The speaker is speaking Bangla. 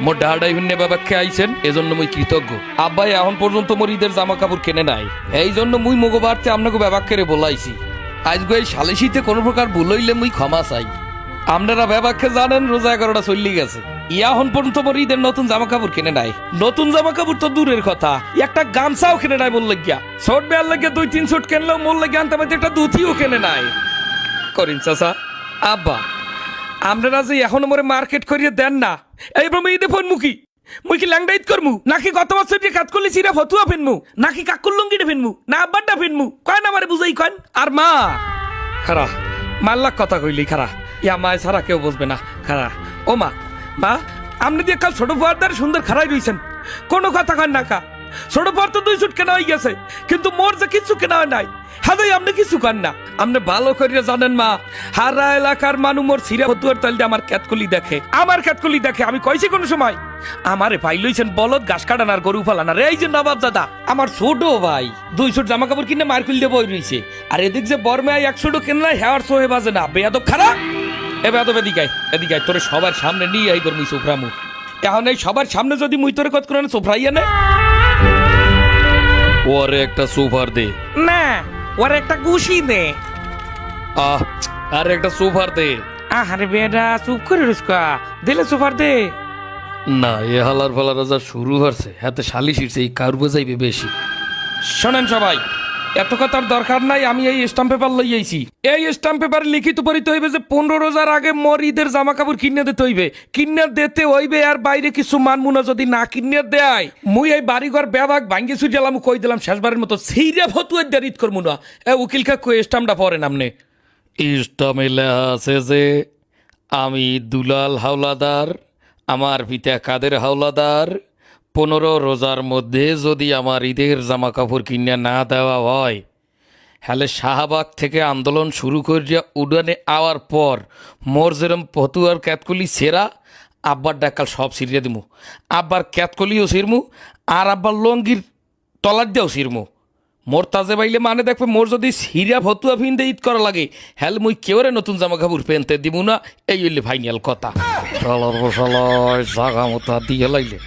মোর ডাহাডাই হুন্নে বাবাকে আইছেন এজন্য মুই কৃতজ্ঞ। আব্বাই এখন পর্যন্ত মোর ঈদের জামা কাপড় কেনে নাই, এই জন্য মুই মগবারতে আপনাকে বাবাকে বলাইছি। আজকে এই সালিশিতে কোনো প্রকার ভুল হইলে মুই ক্ষমা চাই। আপনারা বাবাকে জানেন রোজা 11টা চল্লি গেছে, এখন পর্যন্ত মোর ঈদের নতুন জামা কাপড় কেনে নাই। নতুন জামা কাপড় তো দূরের কথা, একটা গামছাও কেনে নাই মোর লাগিয়া। ছোট বেয়ার লাগিয়া 2-3 ছোট কেনলেও মোর লাগিয়া আনতে পারতে একটা দুথিও কেনে নাই। করিন চাচা, আব্বা আপনারা যে এখন মোরে মার্কেট করিয়ে দেন না, এইবার মুই ঈদে ফোন মুখি মুই কি ল্যাংডাইত করমু, নাকি গত বছর যে কাজ করলি সিরা ফতুয়া ফেনমু, নাকি কাকুর লুঙ্গিটা ফেনমু, না আব্বারটা ফেনমু, কয় না আমারে বুঝাই কন। আর মা খারা মাল্লাক কথা কইলি খারা, ইয়া মায় ছাড়া কেউ বুঝবে না খারা। ও মা, মা আপনি দিয়ে কাল ছোট বয়ারদার সুন্দর খারাই রইছেন, কোনো কথা কন না কা। ছোট বয়ার তো 2 সুট কেনা হয়ে গেছে, কিন্তু মোর যে কিছু কেনা হয় নাই, হাদাই আপনি কিছু কন না। আপনি ভালো করিয়া জানেন মা, হারা এলাকার মানুষ মোর সিরা ফতুয়ার তাল দিয়ে আমার ক্যাতকলি দেখে, আমার ক্যাতকলি দেখে। আমি কইছি কোন সময় আমারে ভাই লইছেন বলদ ঘাস কাটানার গরু ফালানার। এই যে নবাব দাদা আমার ছোট ভাই 2 সুট জামা কাপড় কিনে মার খুল দিয়ে বই রইছে, আর এদিক যে বর্মায় 1 সুটও কেনা হেয়ার সোহে বাজে না। বেয়াদব খারাপ, এ বেয়াদব এদিকায় এদিকায়, তোরে সবার সামনে নিয়ে আই করমি সোফরামু। এখন এই সবার সামনে যদি মুই তোরে কত করে সোফরাইয়া নে, ওরে একটা সোফার দে না, ওরে একটা গুছি দে, আরে একটা সোফার দে। আরে বেটা চুপ করে রুস্কা, দিলে সোফার দে না। এ হালার ফালার যা শুরু হচ্ছে, হাতে শালি শিরছে, এই কার বোঝাইবে বেশি। শোনেন সবাই, এত কথার দরকার নাই। আমি এই স্টাম্প পেপার লই আইছি, এই স্টাম্প পেপারে লিখিত পড়িতে হইবে যে 15 রোজার আগে মোর ঈদের জামা কাপড় কিনে দিতে হইবে, কিনে দিতে হইবে। আর বাইরে কিছু মানমু না, যদি না কিনে দেয় মুই এই বাড়িঘর বেবাক ভাঙ্গি ছুটিলাম, কই দিলাম শেষবারের মতো সেইরা ফতুয়ার দিয়ে ঈদ করমু না। উকিল কাকু স্টাম্পটা পড়েন আপনি। স্টাম্পে লেখা আছে যে আমি দুলাল হাওলাদার, আমার পিতা কাদের হাওলাদার, 15 রোজার মধ্যে যদি আমার ঈদের জামা কাপড় কিনে না দেওয়া হয়, হলে শাহবাগ থেকে আন্দোলন শুরু করিয়া উডানে আওয়ার পর মোর যেরম ফতুয়ার ক্যাতকলি সেরা, আব্বার ডাকাল সব সিরিয়া দিমু। আব্বার ক্যাতকলিও সিরমু, আর আব্বার লঙ্গির তলার দিয়েও সিরমু। মোর তাজে বাইলে মানে দেখবে, মোর যদি সিরিয়া ফতুয়া ফিনতে ঈদ করা লাগে, হ্যাল মুই কেউরে নতুন জামা কাপড় পেনতে দিব না। এই হইলে ফাইনাল কথা। জাগা মতো দিয়ে লাইলে।